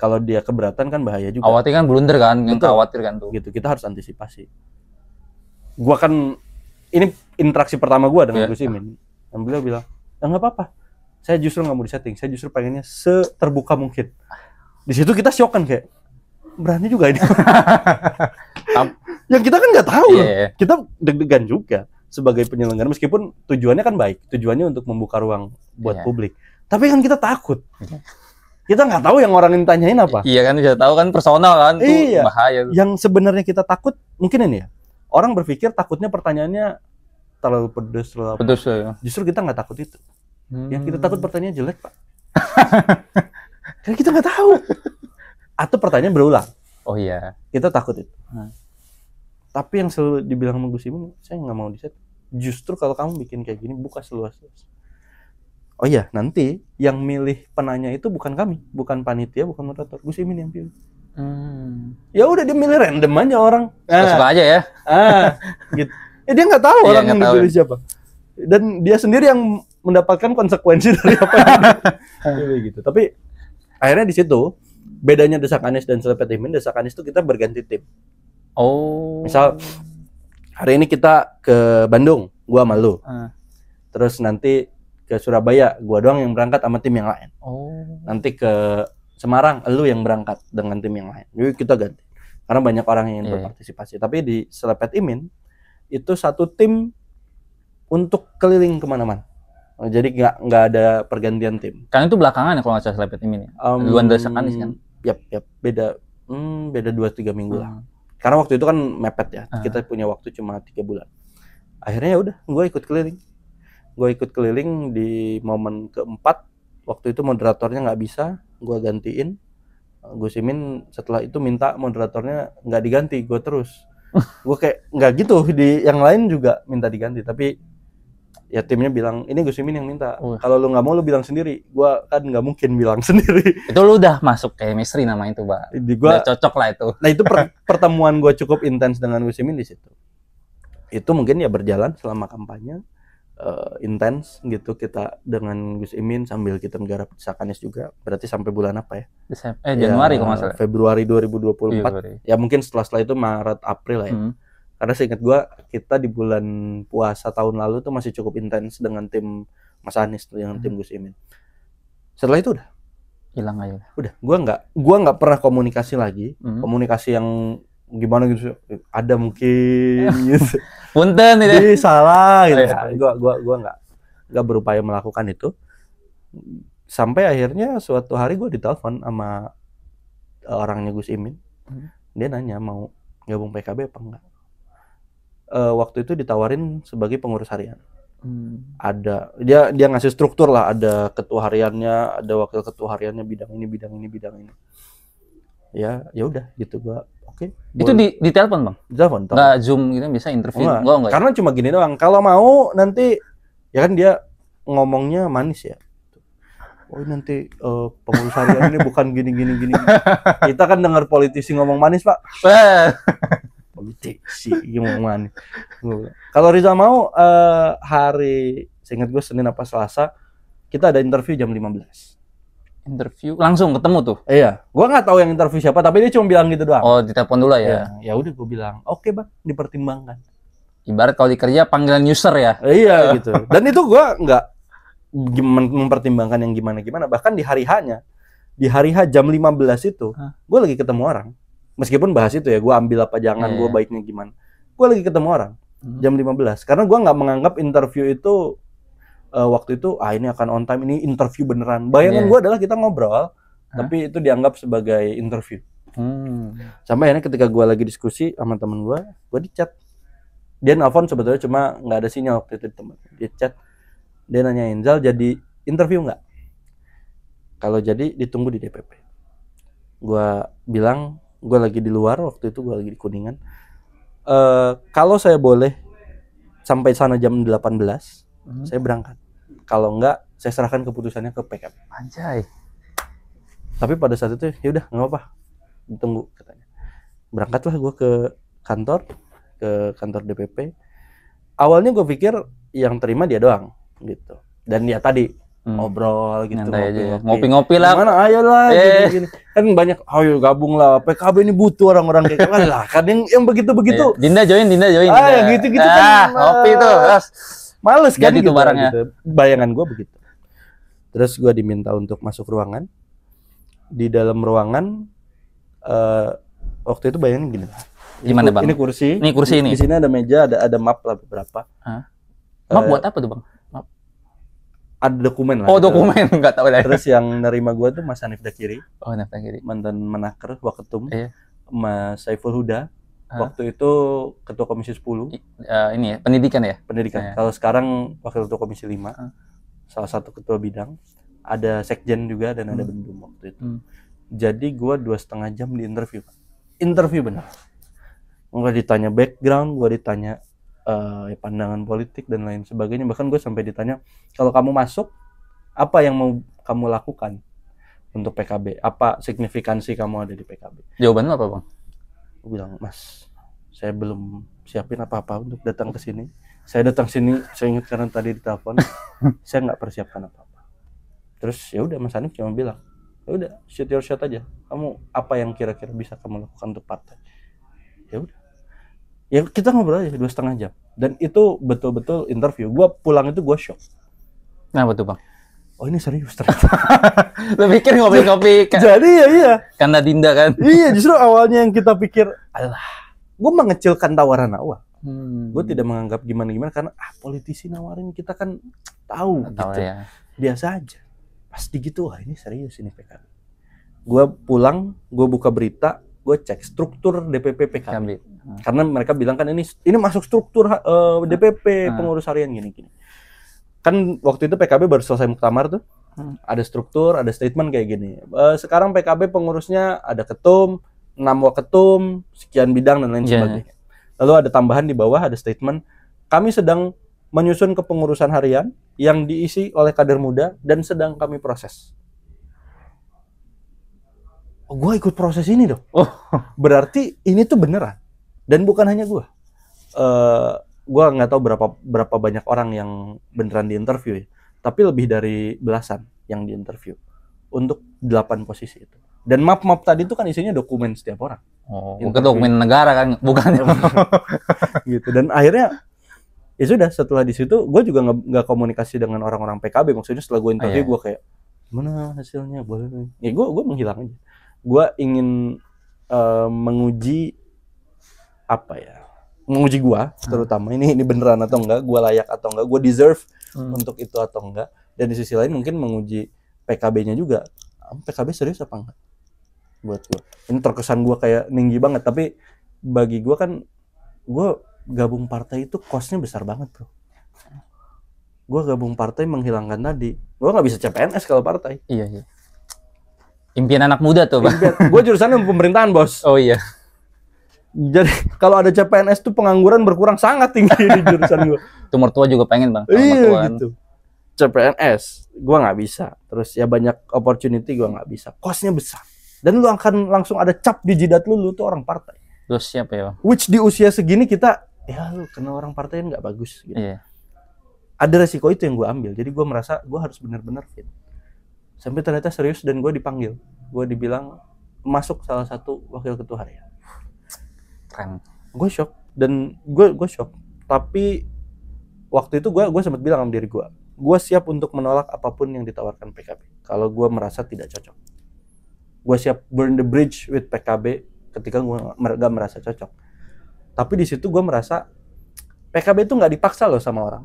A: Kalau dia keberatan kan bahaya juga.
B: Awalnya kan blunder kan, yang khawatir kan tuh.
A: Gitu, kita harus antisipasi. Gua kan ini interaksi pertama gua dengan Gus Imin. Dan beliau bilang, "Ya nggak apa-apa. Saya justru nggak mau disetting. Saya justru pengennya seterbuka mungkin." Di situ kita shock kan kayak berani juga ini. Yang kita kan nggak tahu loh. Kita deg-degan juga sebagai penyelenggara meskipun tujuannya kan baik. Tujuannya untuk membuka ruang buat publik. Tapi kan kita takut. Kita nggak tahu yang orang ini tanyain apa.
B: Iya kan, bisa tahu kan personal kan, tuh bahaya.
A: Yang sebenarnya kita takut mungkin ini ya. Orang berpikir takutnya pertanyaannya terlalu pedes ya. Justru kita nggak takut itu. Yang kita takut pertanyaan jelek, Pak. Karena kita nggak tahu. Atau pertanyaan berulang.
B: Oh iya.
A: Kita takut itu. Tapi yang selalu dibilang sama Gus Imin, saya nggak mau diset. Justru kalau kamu bikin kayak gini, buka seluas-luas. Oh iya, nanti yang milih penanya itu bukan kami, bukan panitia, bukan moderator. Gus Imin yang pilih. Ya udah dia milih random aja orang.
B: Suka aja ya.
A: Gitu. Dia nggak tahu orang yang dipilih siapa. Dan dia sendiri yang mendapatkan konsekuensi dari apa yang pilih gitu. Tapi akhirnya di situ bedanya Desak Anies dan Selepet Imin, Desak Anies itu kita berganti tim.
B: Oh.
A: Misal hari ini kita ke Bandung, gua sama lu. Terus nanti ke Surabaya, gua doang yang berangkat sama tim yang lain. Nanti ke Semarang, lu yang berangkat dengan tim yang lain. Jadi kita ganti. Karena banyak orang yang ingin berpartisipasi. Tapi di Selepet Imin, itu satu tim untuk keliling kemana-mana. Jadi nggak ada pergantian tim.
B: Kan itu belakangan ya kalau nggak salah Selepet Imin ya? Duluan Desak Anies kan?
A: Yap. Beda 2-3 minggu lah. Karena waktu itu kan mepet ya. Kita punya waktu cuma 3 bulan. Akhirnya ya udah, gue ikut keliling. Gue ikut keliling di momen keempat. Waktu itu moderatornya nggak bisa, gue gantiin. Gus Imin setelah itu minta moderatornya nggak diganti, gue terus. Gue kayak nggak gitu, di yang lain juga minta diganti. Tapi ya timnya bilang, ini Gus Imin yang minta. Kalau lu nggak mau, lu bilang sendiri. Gue kan nggak mungkin bilang sendiri.
B: Itu lu udah masuk chemistry nama itu, Pak. Udah cocok lah itu.
A: Nah itu pertemuan gue cukup intens dengan Gus Imin di situ. Itu mungkin ya berjalan selama kampanye. Intens gitu kita dengan Gus Imin sambil kita menggarap Desak Anies juga. Berarti sampai bulan apa ya?
B: Januari kalau nggak salah.
A: Februari 2024. Ya mungkin setelah itu Maret April lah ya. Karena seingat gue kita di bulan puasa tahun lalu tuh masih cukup intens dengan tim Mas Anies tuh, dengan tim Gus Imin. Setelah itu udah
B: hilang aja.
A: Udah, gua nggak pernah komunikasi lagi. Komunikasi yang gimana gitu, ada mungkin gitu.
B: Punten
A: itu salah gitu. Gua nggak berupaya melakukan itu sampai akhirnya suatu hari gue ditelepon sama orangnya Gus Imin. Dia nanya mau gabung PKB apa enggak. Waktu itu ditawarin sebagai pengurus harian. Ada dia ngasih struktur lah, ada ketua hariannya, ada wakil ketua hariannya, bidang ini. Ya udah gitu gua. Oke.
B: Itu di telepon, Bang?
A: Di telepon.
B: Nggak Zoom gitu bisa interview? Enggak.
A: Karena cuma gini doang. Kalau mau nanti ya kan dia ngomongnya manis ya. Oh nanti pengurus harian ini bukan gini. Kita kan dengar politisi ngomong manis, Pak. Politisi ngomong manis. Kalau Rizal mau hari seingat gue Senin apa Selasa kita ada interview jam 15.
B: Interview langsung ketemu tuh?
A: Iya, gua nggak tahu yang interview siapa, tapi dia cuma bilang gitu doang.
B: Oh, ditelepon dulu ya?
A: Ya udah gua bilang, oke Bang, dipertimbangkan.
B: Ibarat kalau di kerja panggilan user ya?
A: Iya gitu. Dan itu gua mempertimbangkan yang gimana-gimana. Bahkan di hari H jam 15 itu, gue lagi ketemu orang. Meskipun bahas itu ya, gue ambil apa jangan, gue baiknya gimana. Gue lagi ketemu orang jam 15. Karena gue nggak menganggap interview itu waktu itu ini akan on time, ini interview beneran. Bayangan gue adalah kita ngobrol, tapi itu dianggap sebagai interview. Sampai akhirnya ketika gue lagi diskusi sama temen gue di chat. Dia nelfon sebetulnya cuma nggak ada sinyal waktu itu teman. Dia chat, dia nanyain, Zal jadi interview nggak? Kalau jadi ditunggu di DPP. Gue bilang gue lagi di luar waktu itu, gue lagi di Kuningan. Kalau saya boleh sampai sana jam 18, saya berangkat. Kalau enggak, saya serahkan keputusannya ke PKB.
B: Anjay.
A: Tapi pada saat itu ya udah nggak apa-apa, ditunggu katanya. Berangkatlah gue ke kantor DPP. Awalnya gue pikir yang terima dia doang gitu. Dan dia tadi ngobrol gitu,
B: ngopi-ngopi lah.
A: Mana ayolah gini. Kan banyak, ayo gabung lah. PKB ini butuh orang-orang kayak lah. Kan yang begitu-begitu.
B: Dinda join.
A: Gitu kan.
B: Ngopi tuh.
A: Males kan
B: gitu barangnya.
A: Gitu. Bayangan gue begitu. Terus gue diminta untuk masuk ruangan. Di dalam ruangan waktu itu bayangin gini.
B: Gimana Bang?
A: Ini kursi.
B: Ini.
A: Di sini ada meja, ada map lah beberapa.
B: Map buat apa tuh Bang?
A: Ada dokumen lah.
B: Oh gitu. Dokumen, nggak tahu lah.
A: Terus yang nerima gue tuh Mas Hanif Dakiri.
B: Oh Hanif Dakiri.
A: Mantan Menaker, Waketum.
B: Iya.
A: Mas Saiful Huda. Waktu itu Ketua Komisi 10.
B: Ini ya, pendidikan ya?
A: Pendidikan. Iya. Kalau sekarang Wakil Ketua Komisi 5. Salah satu ketua bidang. Ada Sekjen juga dan ada Bendum waktu itu. Jadi gue 2,5 jam di interview. Interview benar. Gue ditanya background, gue ditanya pandangan politik dan lain sebagainya. Bahkan gue sampai ditanya, kalau kamu masuk, apa yang mau kamu lakukan untuk PKB? Apa signifikansi kamu ada di PKB?
B: Jawaban apa Bang?
A: Gue bilang, Mas, saya belum siapin apa-apa untuk datang ke sini. Saya datang sini, saya ingat karena tadi ditelepon, saya nggak persiapkan apa-apa. Terus ya udah Mas Hanif cuma bilang, ya udah shoot your shot aja. Kamu apa yang kira-kira bisa kamu lakukan untuk partai? Ya udah. Ya kita ngobrol aja 2,5 jam. Dan itu betul-betul interview. Gue pulang itu gue shock.
B: Nah betul Bang.
A: Oh ini serius ternyata.
B: Lo pikir ngopi-ngopi
A: Jadi ya iya.
B: Karena Dinda kan.
A: Iya justru awalnya yang kita pikir, alah, gue mengecilkan tawaran awal. Gue tidak menganggap gimana-gimana karena politisi nawarin kita kan tahu gitu. Ya. Biasa aja. Pas gitu, wah ini serius ini PKB. Gue pulang, gue buka berita, gue cek struktur DPP PKB. Karena mereka bilang kan ini masuk struktur DPP pengurus harian gini-gini. Kan waktu itu PKB baru selesai muktamar tuh. Ada struktur, ada statement kayak gini. Sekarang PKB pengurusnya ada ketum, 6 waketum, sekian bidang dan lain sebagainya. Lalu ada tambahan di bawah, ada statement, kami sedang menyusun kepengurusan harian yang diisi oleh kader muda dan sedang kami proses. Oh, gue ikut proses ini dong. Berarti ini tuh beneran. Dan bukan hanya gue. Gue nggak tahu berapa banyak orang yang beneran diinterview ya. Tapi lebih dari belasan yang diinterview untuk 8 posisi itu. Dan map-map tadi itu kan isinya dokumen setiap orang.
B: Oh, bukan dokumen negara kan, bukan.
A: Gitu. Dan akhirnya ya sudah, setelah di situ gue juga nggak komunikasi dengan orang-orang PKB. Maksudnya setelah gue interview gue kayak gimana hasilnya, boleh? Ya gue menghilang aja. Gue ingin menguji apa ya? Menguji gue terutama ini beneran atau enggak, gue layak atau enggak, gue deserve untuk itu atau enggak. Dan di sisi lain mungkin menguji PKB-nya juga. PKB serius apa enggak? Buat gue. Ini terkesan gue kayak tinggi banget, tapi bagi gue kan gue gabung partai itu cost-nya besar banget, bro. Gue gabung partai menghilangkan tadi. Gue nggak bisa CPNS kalau partai.
B: Iya. Impian anak muda tuh, Bang.
A: Gue jurusannya pemerintahan, bos.
B: Oh iya.
A: Jadi kalau ada CPNS tuh pengangguran berkurang sangat tinggi di jurusan gue.
B: Tuh mertua juga pengen, Bang.
A: Iya gitu. CPNS gue nggak bisa. Terus ya banyak opportunity gue nggak bisa. Cost-nya besar. Dan lu akan langsung ada cap di jidat lu tuh orang partai.
B: Terus siapa ya, Bang?
A: Which di usia segini kita, ya lu kena orang partai nggak bagus. Gitu.
B: Iya.
A: Ada resiko itu yang gue ambil. Jadi gue merasa gue harus benar-benar fit. Sampai ternyata serius dan gue dipanggil. Gue dibilang masuk salah satu wakil ketua harian.
B: Keren.
A: Gue shock dan gue shock. Tapi waktu itu gue sempat bilang sama diri gue, gue siap untuk menolak apapun yang ditawarkan PKB. Kalau gue merasa tidak cocok, gue siap burn the bridge with PKB ketika gue gak merasa cocok. Tapi di situ gue merasa PKB itu nggak dipaksa loh sama orang.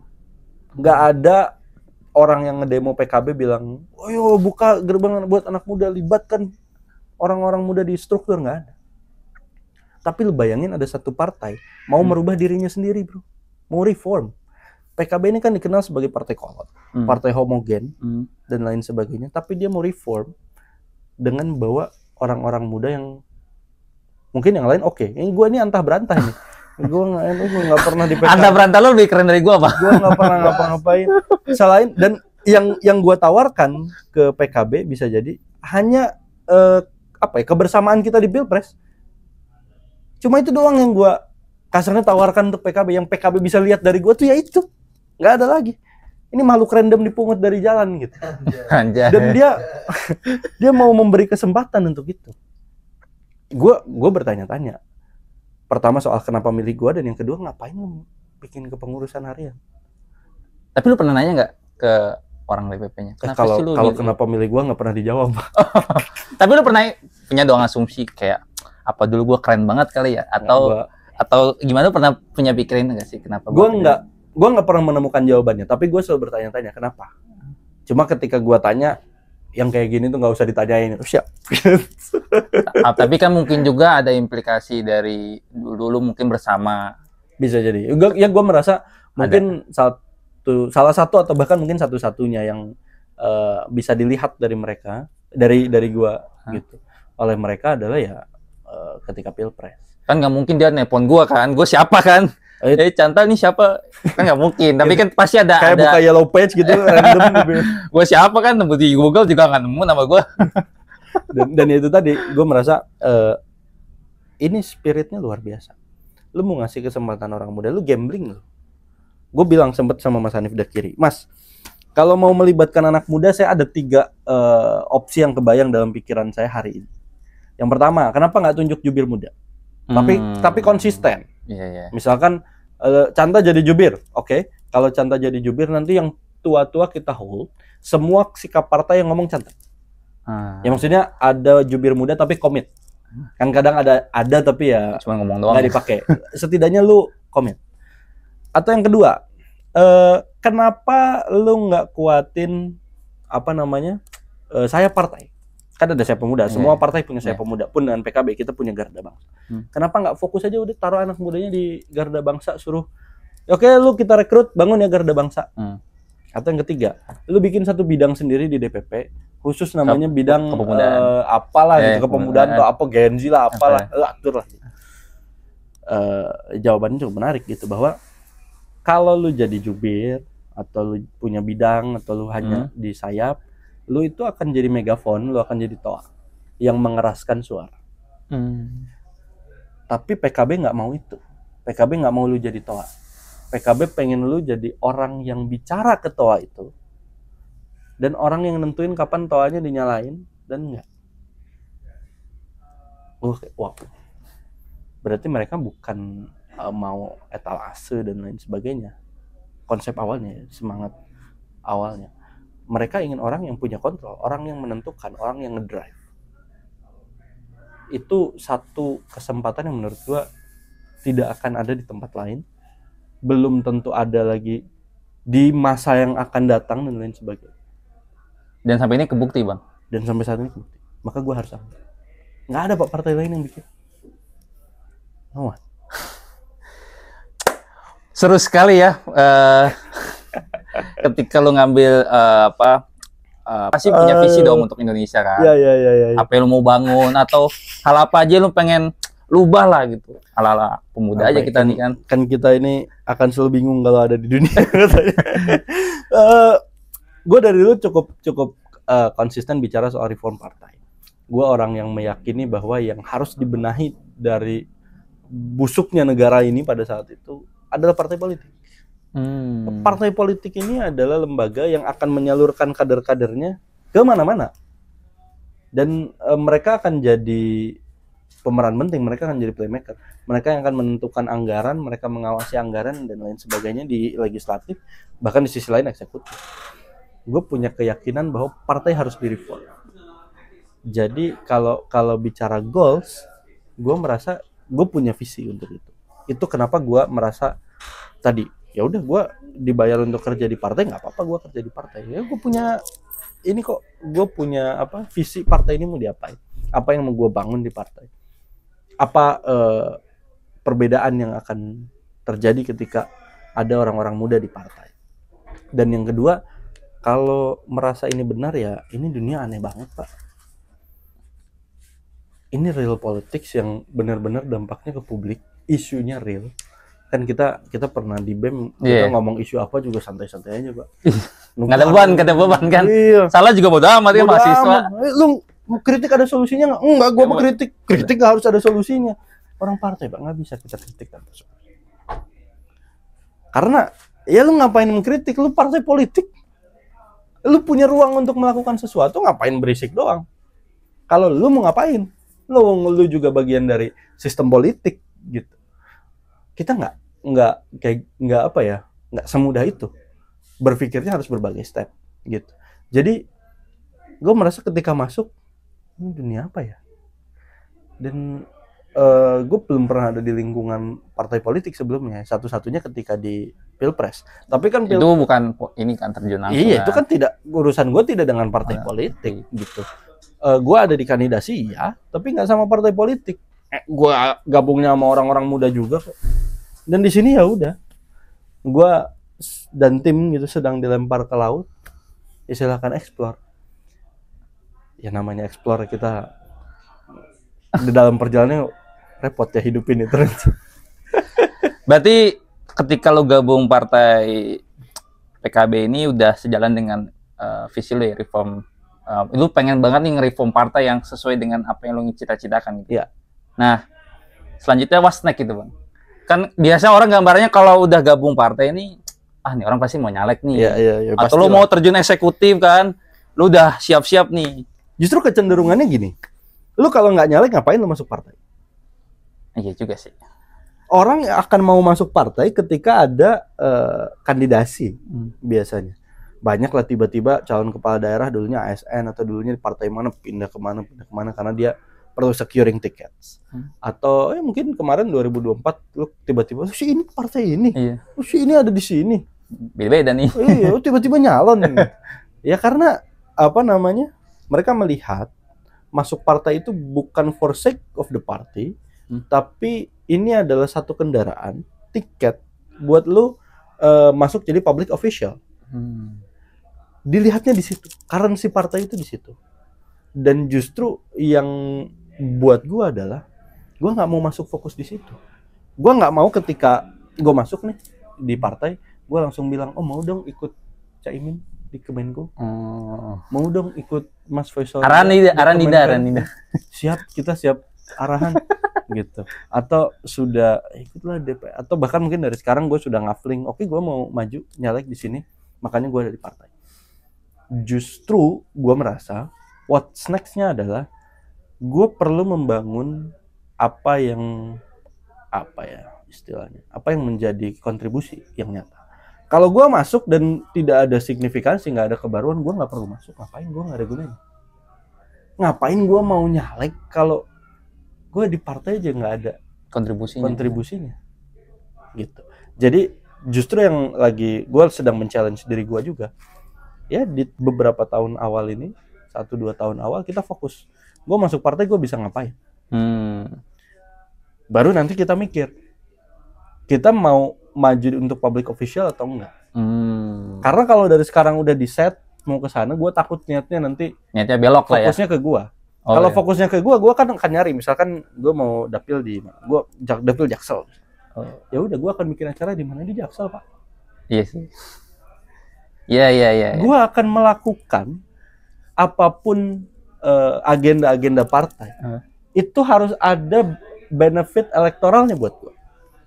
A: Nggak ada orang yang ngedemo PKB bilang, oh yo buka gerbang buat anak muda, libatkan orang-orang muda di struktur, nggak ada. Tapi lu bayangin ada satu partai mau merubah dirinya sendiri, bro, mau reform. PKB ini kan dikenal sebagai partai kolot, partai homogen dan lain sebagainya. Tapi dia mau reform dengan bawa orang-orang muda yang mungkin yang lain oke. Ini gue ini antah berantah nih. Gue nggak pernah di PKB.
B: Antah berantah lu lebih keren dari gue apa?
A: Gue nggak pernah ngapa-ngapain. Selain dan yang gue tawarkan ke PKB bisa jadi hanya kebersamaan kita di Pilpres. Cuma itu doang yang gue kasarnya tawarkan untuk PKB. Yang PKB bisa lihat dari gue tuh ya itu, nggak ada lagi. Ini makhluk random dipungut dari jalan gitu. Dan dia mau memberi kesempatan untuk itu. Gue bertanya-tanya. Pertama soal kenapa milih gue, dan yang kedua ngapain lu bikin kepengurusan harian.
B: Tapi lu pernah nanya nggak ke orang DPP-nya?
A: Kalau kenapa milih gue nggak pernah dijawab.
B: Tapi lu pernah punya doang asumsi kayak apa dulu gue keren banget kali ya, atau gimana, pernah punya pikirin nggak sih kenapa?
A: Gue nggak pernah menemukan jawabannya, tapi gue selalu bertanya-tanya kenapa. Cuma ketika gue tanya yang kayak gini tuh nggak usah ditanyain, siap.
B: Tapi kan mungkin juga ada implikasi dari dulu mungkin bersama.
A: Bisa jadi. Ya gue merasa mungkin salah satu atau bahkan mungkin satu-satunya yang bisa dilihat dari mereka, dari gue gitu, oleh mereka adalah ya ketika Pilpres.
B: Kan nggak mungkin dia nelpon gue kan, gue siapa kan? Chantal nih siapa? Kan nggak mungkin. Tapi kan pasti ada.
A: Kayak buka yellow page gitu, random gitu.
B: Gue siapa kan? Di Google juga nggak nemu nama gue.
A: dan itu tadi, gue merasa ini spiritnya luar biasa. Lu mau ngasih kesempatan orang muda, lu gambling lu. Gue bilang sempet sama Mas Hanif Dakiri, Mas, kalau mau melibatkan anak muda, saya ada 3 opsi yang kebayang dalam pikiran saya hari ini. Yang pertama, kenapa nggak tunjuk jubir muda? Tapi konsisten.
B: Iya.
A: Misalkan Canta jadi jubir, oke. Kalau Canta jadi jubir, nanti yang tua-tua kita hold, semua sikap partai yang ngomong Canta. Ya maksudnya ada jubir muda tapi komit. Kan kadang ada tapi ya
B: cuma ngomong doang,
A: nggak dipakai. Setidaknya lu komit. Atau yang kedua, kenapa lu nggak kuatin saya partai? Kan ada saya pemuda, semua partai punya saya pemuda, pun dengan PKB kita punya Garda Bangsa. Kenapa nggak fokus aja udah taruh anak mudanya di Garda Bangsa, suruh oke lu kita rekrut, bangun ya Garda Bangsa. Atau yang ketiga, lu bikin satu bidang sendiri di DPP khusus namanya bidang apalah gitu, kepemudaan atau apa Genzi lah apalah, atur lah. Jawabannya cukup menarik gitu, bahwa kalau lu jadi jubir atau lu punya bidang atau lu hanya di sayap, lu itu akan jadi megafon, lu akan jadi toa yang mengeraskan suara. Tapi PKB nggak mau itu. PKB nggak mau lu jadi toa. PKB pengen lu jadi orang yang bicara ke toa itu, dan orang yang nentuin kapan toanya dinyalain dan enggak. Wow. Berarti mereka bukan mau etalase dan lain sebagainya. Konsep awalnya, semangat awalnya, mereka ingin orang yang punya kontrol, orang yang menentukan, orang yang ngedrive. Itu satu kesempatan yang menurut gua tidak akan ada di tempat lain, belum tentu ada lagi di masa yang akan datang dan lain sebagainya.
B: Dan sampai ini kebukti, Bang.
A: Dan sampai saat ini kebukti. Maka gua harus ambil. Nggak ada Pak partai lain yang bikin. No.
B: Seru sekali ya. Ketika lu ngambil pasti punya visi dong untuk Indonesia kan.
A: Iya.
B: Apa yang lu mau bangun atau hal apa aja lu pengen lubah lah gitu. Ala-ala pemuda aja kita nih kan.
A: Kan kita ini akan selalu bingung kalau ada di dunia. Gue dari dulu cukup konsisten bicara soal reform partai. Gue orang yang meyakini bahwa yang harus dibenahi dari busuknya negara ini pada saat itu adalah partai politik. Partai politik ini adalah lembaga yang akan menyalurkan kader-kadernya ke mana-mana, dan mereka akan jadi pemeran penting, mereka akan jadi playmaker. Mereka yang akan menentukan anggaran, mereka mengawasi anggaran dan lain sebagainya di legislatif, bahkan di sisi lain eksekutif. Gue punya keyakinan bahwa partai harus direform. Jadi kalau bicara goals, gue merasa gue punya visi untuk itu. Itu kenapa gue merasa tadi, ya udah gue dibayar untuk kerja di partai, nggak apa-apa gue kerja di partai. Ya gue punya ini kok, gue punya visi partai ini mau diapain, apa yang mau gue bangun di partai, apa perbedaan yang akan terjadi ketika ada orang-orang muda di partai. Dan yang kedua, kalau merasa ini benar ya, ini dunia aneh banget Pak. Ini real politics yang benar-benar dampaknya ke publik, isunya real. Kan kita pernah di BEM, kita ngomong isu apa juga santai-santai aja Pak.
B: Nggak ada beban kan?
A: Iya.
B: Salah juga bodo amat ya mahasiswa.
A: Lu kritik ada solusinya nggak? Enggak, gua mau kritik nggak harus ada solusinya. Orang partai Pak, nggak bisa kita kritik tanpa solusi. Karena ya lu ngapain mengkritik? Lu partai politik. Lu punya ruang untuk melakukan sesuatu, ngapain berisik doang? Kalau lu mau ngapain? Lu juga bagian dari sistem politik gitu. Kita nggak semudah itu. Berpikirnya harus berbagai step gitu. Jadi gue merasa ketika masuk, ini dunia apa ya? Dan gue belum pernah ada di lingkungan partai politik sebelumnya. Satu-satunya ketika di Pilpres. Tapi kan
B: itu bukan ini kan terjun langsung.
A: Iya, itu kan tidak urusan gue, tidak dengan partai politik gitu. Gue ada di kandidasi ya, tapi nggak sama partai politik. Gue gabungnya sama orang-orang muda juga kok. Dan di sini ya udah, gue dan tim gitu sedang dilempar ke laut. Ya silakan explore. Ya namanya explore, kita di dalam perjalanannya repot ya hidup ini terus.
B: Berarti ketika lo gabung partai PKB ini udah sejalan dengan visi lo ya, reform. Lu pengen banget nih nge-reform partai yang sesuai dengan apa yang lu cita-citakan gitu.
A: Iya.
B: Nah, selanjutnya what's next gitu, Bang. Kan biasa orang gambarnya kalau udah gabung partai ini, nih orang pasti mau nyalek nih.
A: Iya,
B: atau lu mau terjun eksekutif kan, lu udah siap-siap nih.
A: Justru kecenderungannya gini, lu kalau nggak nyalek ngapain lu masuk partai?
B: Iya juga sih.
A: Orang akan mau masuk partai ketika ada kandidasi biasanya. Banyak lah tiba-tiba calon kepala daerah dulunya ASN atau dulunya di partai mana pindah kemana karena dia perlu securing tickets. Atau mungkin kemarin 2024 lu tiba-tiba si ini partai ini, si ini ada di sini.
B: Beda-beda nih.
A: Iya, tiba-tiba nyalon. Ya karena mereka melihat masuk partai itu bukan for sake of the party, tapi ini adalah satu kendaraan, tiket buat lu masuk jadi public official. Dilihatnya di situ, currency partai itu di situ. Dan justru yang buat gue adalah gue nggak mau masuk fokus di situ. Gue nggak mau ketika gue masuk nih di partai, gue langsung bilang, mau dong ikut Caimin di Kemenko, mau dong ikut Mas Faisal.
B: Aranida.
A: Siap, kita siap arahan gitu. Atau sudah ikutlah DPR, atau bahkan mungkin dari sekarang gue sudah ngafling, oke gue mau maju nyalek di sini, makanya gue ada di partai. Justru gue merasa what's next-nya adalah gue perlu membangun apa yang menjadi kontribusi yang nyata. Kalau gue masuk dan tidak ada signifikansi, nggak ada kebaruan, gue nggak perlu masuk. Ngapain? Gue nggak ada gunanya. Ngapain gue mau nyalek kalau gue di partai aja nggak ada kontribusinya gitu. Jadi justru yang lagi gue sedang men-challenge diri gue juga. Ya di beberapa tahun awal ini, 1-2 tahun awal kita fokus. Gue masuk partai gue bisa ngapain? Baru nanti kita mikir, kita mau maju untuk public official atau enggak? Karena kalau dari sekarang udah di set mau ke sana, gue takut niatnya
B: belok lah ya.
A: Fokusnya ke gue. Kalau fokusnya ke gue kan akan nyari. Misalkan gue mau dapil dapil Jaksel. Ya udah, gue akan bikin acara di mana, di Jaksel Pak.
B: Iya sih. Iya.
A: Gue akan melakukan apapun agenda-agenda partai. Itu harus ada benefit elektoralnya buat gue.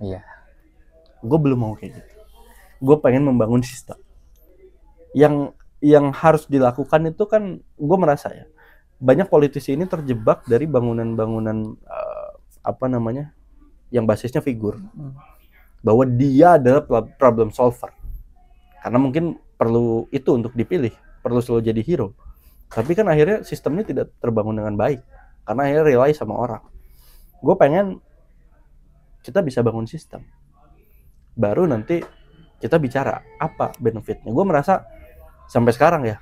B: Iya.
A: Gue belum mau kayak gitu. Gue pengen membangun sistem. Yang harus dilakukan itu kan, gue merasa ya, banyak politisi ini terjebak dari bangunan-bangunan apa namanya, yang basisnya figur, bahwa dia adalah problem solver, karena mungkin perlu itu untuk dipilih, perlu selalu jadi hero. Tapi kan akhirnya sistemnya tidak terbangun dengan baik, karena akhirnya rely sama orang. Gue pengen kita bisa bangun sistem, baru nanti kita bicara apa benefitnya. Gue merasa sampai sekarang ya,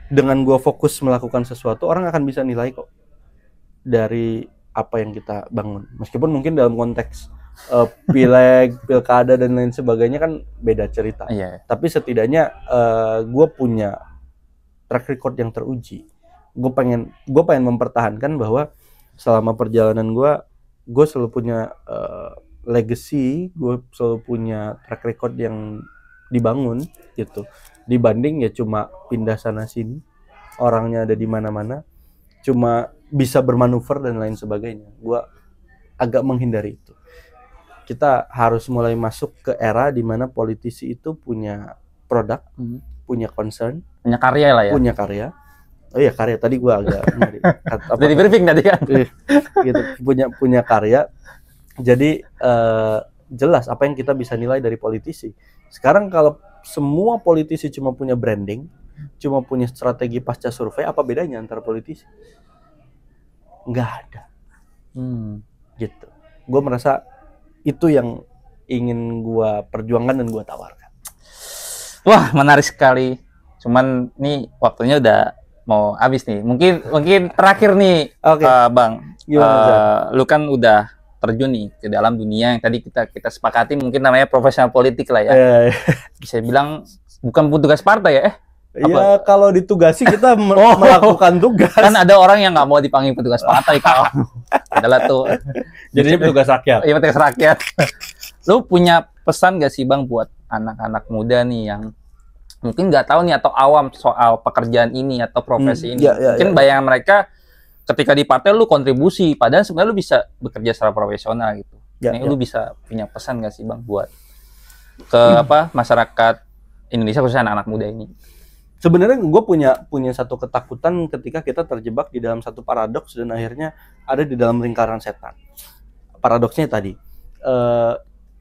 A: dengan gue fokus melakukan sesuatu, orang akan bisa nilai kok dari apa yang kita bangun. Meskipun mungkin dalam konteks pileg, pilkada dan lain sebagainya kan beda cerita. Tapi setidaknya gue punya track record yang teruji. Gue pengen mempertahankan bahwa selama perjalanan gue selalu punya legacy, gue selalu punya track record yang dibangun gitu. Dibanding ya cuma pindah sana sini, orangnya ada di mana-mana, cuma bisa bermanuver dan lain sebagainya. Gue agak menghindari itu. Kita harus mulai masuk ke era di mana politisi itu punya produk, punya concern,
B: punya karya lah ya.
A: Punya karya. Oh iya, karya tadi gue agak
B: dari briefing tadi kan.
A: Gitu, punya karya. Jadi jelas apa yang kita bisa nilai dari politisi. Sekarang kalau semua politisi cuma punya branding, cuma punya strategi pasca survei, apa bedanya antara politisi? Nggak ada. Gitu. Gue merasa itu yang ingin gue perjuangkan dan gue tawarkan.
B: Wah, menarik sekali. Cuman nih waktunya udah mau habis nih. Mungkin terakhir nih, Bang. Lu kan udah terjun nih ke dalam dunia yang tadi kita sepakati mungkin namanya profesional politik lah ya. Bisa bilang bukan petugas partai ya?
A: Iya, kalau ditugasi kita melakukan tugas.
B: Kan ada orang yang nggak mau dipanggil petugas partai kalau adalah tuh.
A: Jadi petugas rakyat.
B: Iya, petugas rakyat. Lu punya pesan gak sih Bang buat anak-anak muda nih yang mungkin nggak tahu nih atau awam soal pekerjaan ini atau profesi ini? Mungkin bayangan mereka ketika di partai lu kontribusi, padahal sebenarnya lu bisa bekerja secara profesional gitu. Lu bisa punya pesan gak sih Bang buat ke masyarakat Indonesia khususnya anak-anak muda ini?
A: Sebenarnya gue punya satu ketakutan ketika kita terjebak di dalam satu paradoks dan akhirnya ada di dalam lingkaran setan. Paradoksnya tadi,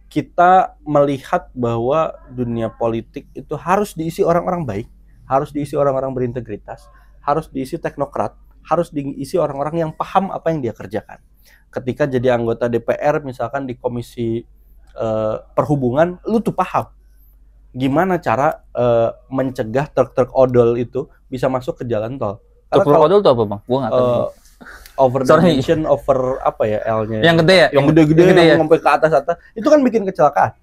A: kita melihat bahwa dunia politik itu harus diisi orang-orang baik, harus diisi orang-orang berintegritas, harus diisi teknokrat, harus diisi orang-orang yang paham apa yang dia kerjakan. Ketika jadi anggota DPR misalkan di komisi perhubungan, lu tuh paham gimana cara mencegah truk-truk odol itu bisa masuk ke jalan tol.
B: Truk odol itu apa Bang? Gua nggak tahu.
A: Over dimension, over apa ya L-nya?
B: Yang gede ya?
A: Yang gede-gede yang sampai ke atas. Itu kan bikin kecelakaan.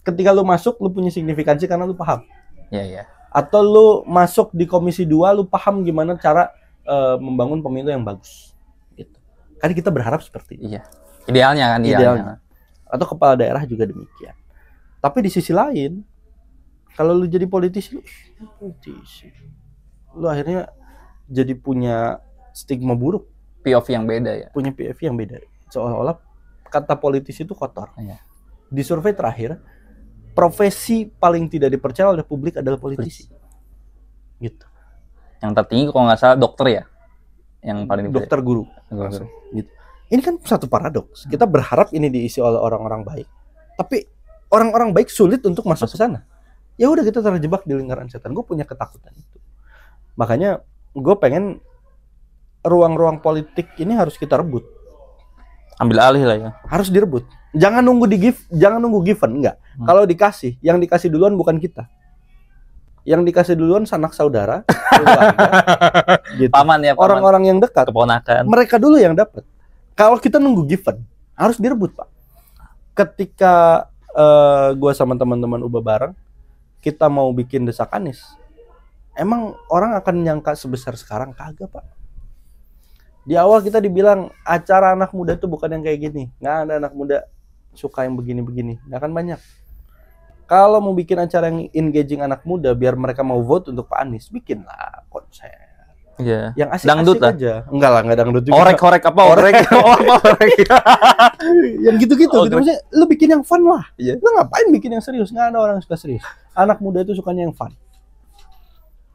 A: Ketika lu masuk, lu punya signifikansi karena lu paham.
B: Iya.
A: Atau lu masuk di komisi 2, lu paham gimana cara membangun pemilu yang bagus. Gitu. Kan kita berharap seperti itu.
B: Iya. Idealnya.
A: Atau kepala daerah juga demikian. Tapi di sisi lain, kalau lu jadi politisi, lu akhirnya jadi punya stigma buruk.
B: POV yang beda ya?
A: Punya POV yang beda. Seolah-olah kata politisi itu kotor.
B: Iya.
A: Di survei terakhir, profesi paling tidak dipercaya oleh publik adalah politisi. Gitu.
B: Yang tertinggi kalau nggak salah dokter ya? Yang paling
A: dokter guru. Gitu. Ini kan satu paradoks. Kita berharap ini diisi oleh orang-orang baik. Tapi orang-orang baik sulit untuk masuk ke sana. Ya udah kita terjebak di lingkaran setan. Gue punya ketakutan itu. Makanya gue pengen ruang-ruang politik ini harus kita rebut.
B: Ambil alih lah ya.
A: Harus direbut. Jangan nunggu given, enggak. Kalau dikasih, yang dikasih duluan bukan kita. Yang dikasih duluan sanak saudara, gitu.
B: Paman ya,
A: orang-orang yang dekat,
B: keponakan.
A: Mereka dulu yang dapat. Kalau kita nunggu given, harus direbut, Pak. Ketika gue sama teman-teman ubah bareng, kita mau bikin desak Anies, emang orang akan nyangka sebesar sekarang? Kagak, Pak. Di awal kita dibilang acara anak muda itu bukan yang kayak gini. Nggak ada anak muda suka yang begini-begini. Nggak akan banyak. Kalau mau bikin acara yang engaging anak muda biar mereka mau vote untuk Pak Anies, bikinlah konser.
B: Iya.
A: Yang asik-asik
B: dangdut
A: aja. Enggak lah, nggak dangdut juga.
B: Orek-orek apa? Orek.
A: Yang gitu-gitu. Gitu. Maksudnya, lu bikin yang fun lah. Iya. Lu ngapain bikin yang serius? Nggak ada orang yang suka serius. Anak muda itu sukanya yang fun.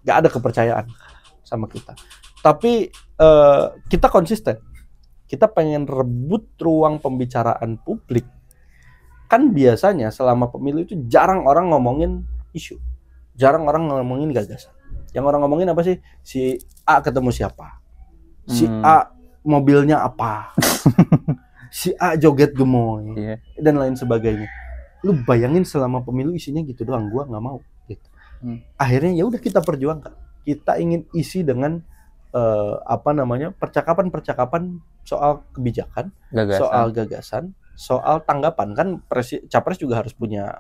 A: Nggak ada kepercayaan sama kita. Tapi kita konsisten. kita pengen rebut ruang pembicaraan publik. Kan biasanya selama pemilu itu jarang orang ngomongin isu, jarang orang ngomongin gagasan. Yang orang ngomongin apa sih? Si A ketemu siapa? Si A mobilnya apa? Si A joget gemoy, dan lain sebagainya. Lu bayangin selama pemilu isinya gitu doang, gua nggak mau. Gitu. Akhirnya ya udah kita perjuangkan. Kita ingin isi dengan percakapan-percakapan soal kebijakan, soal gagasan, soal tanggapan. Kan capres juga harus punya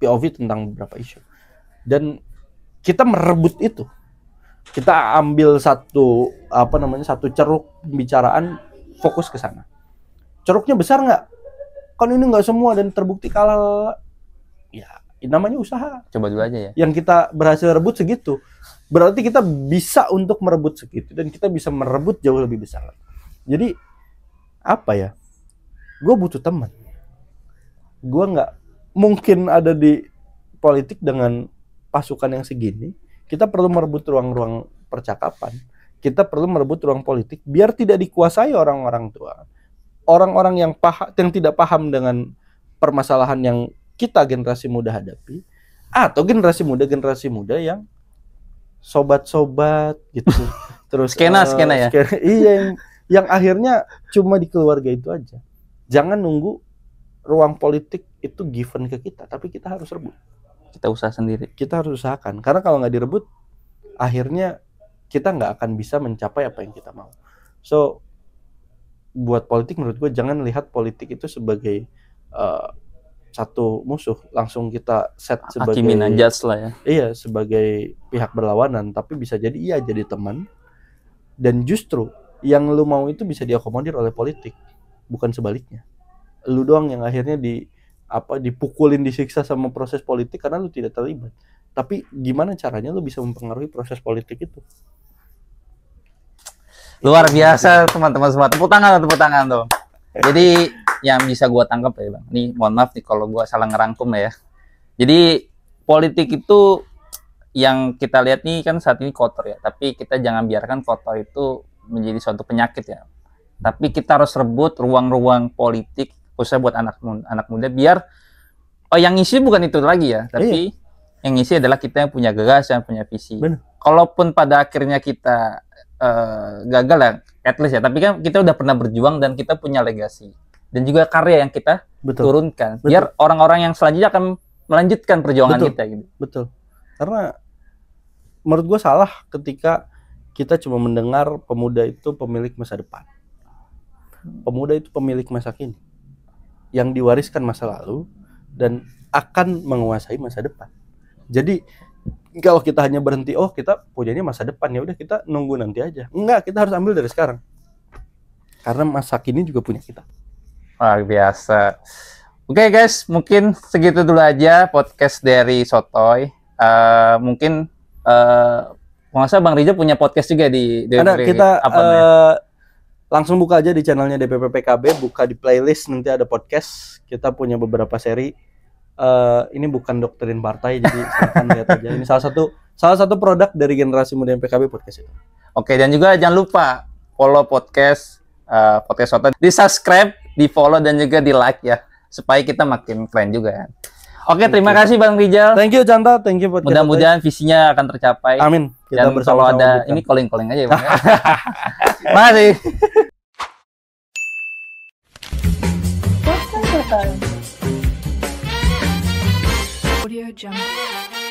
A: POV tentang beberapa isu. Dan kita merebut itu. Kita ambil satu ceruk pembicaraan, fokus ke sana. Ceruknya besar nggak? Kan ini nggak semua dan terbukti kalah. Ya, namanya usaha.
B: Coba dulu aja ya.
A: Yang kita berhasil rebut segitu, berarti kita bisa untuk merebut segitu dan kita bisa merebut jauh lebih besar. Jadi apa ya? Gue butuh teman. Gue nggak mungkin ada di politik dengan pasukan yang segini. Kita perlu merebut ruang-ruang percakapan. Kita perlu merebut ruang politik biar tidak dikuasai orang-orang tua. Orang-orang yang tidak paham dengan permasalahan yang kita generasi muda hadapi, atau generasi muda yang sobat-sobat gitu. Terus
B: skena ya.
A: Iya, yang akhirnya cuma di keluarga itu aja. Jangan nunggu ruang politik itu given ke kita, tapi kita harus rebut.
B: Kita usaha sendiri.
A: Kita harus usahakan, karena kalau nggak direbut, akhirnya kita nggak akan bisa mencapai apa yang kita mau. So, buat politik menurut gue jangan lihat politik itu sebagai satu musuh, langsung kita set sebagai
B: hakimin judge lah ya.
A: Iya, sebagai pihak berlawanan, tapi bisa jadi jadi teman. Dan justru yang lu mau itu bisa diakomodir oleh politik, bukan sebaliknya. Lu doang yang akhirnya dipukulin, disiksa sama proses politik karena lu tidak terlibat. Tapi gimana caranya lu bisa mempengaruhi proses politik itu?
B: Luar biasa teman-teman semua. Tepuk tangan tuh. Jadi yang bisa gua tangkap ya Bang. Nih mohon maaf nih kalau gua salah ngerangkum ya. Jadi politik itu yang kita lihat nih kan saat ini kotor ya. Tapi kita jangan biarkan kotor itu menjadi suatu penyakit ya. Tapi kita harus rebut ruang-ruang politik khususnya buat anak muda biar yang ngisi bukan itu lagi ya, tapi yang ngisi adalah kita yang punya gagasan, punya visi.
A: Bener.
B: Kalaupun pada akhirnya kita gagal ya, at least ya, tapi kan kita udah pernah berjuang dan kita punya legasi dan juga karya yang kita turunkan. Biar orang-orang yang selanjutnya akan melanjutkan perjuangan kita gitu.
A: Betul. Karena menurut gue salah ketika kita cuma mendengar pemuda itu pemilik masa depan. Pemuda itu pemilik masa kini, yang diwariskan masa lalu dan akan menguasai masa depan. Jadi kalau kita hanya berhenti, kita punyanya masa depan, ya udah kita nunggu nanti aja. Enggak, kita harus ambil dari sekarang. Karena masa kini juga punya kita.
B: Luar biasa. Oke guys, mungkin segitu dulu aja podcast dari Sotoy. Mungkin masa Bang Rizal punya podcast juga di
A: kita langsung buka aja di channelnya DPP PKB, buka di playlist, nanti ada podcast. Kita punya beberapa seri. Ini bukan doktrin partai, jadi silakan lihat aja. Ini salah satu produk dari generasi muda PKB podcast itu.
B: Oke, dan juga jangan lupa follow podcast Sotoy, di subscribe, di follow dan juga di like ya, supaya kita makin keren juga ya. Oke, terima kasih Bang Rizal.
A: Thank you Canta, thank you podcast.
B: Mudah-mudahan visinya akan tercapai.
A: Amin.
B: Kita dan kalau ada ini calling aja ya Bang. Mari.
C: Audio Jungle.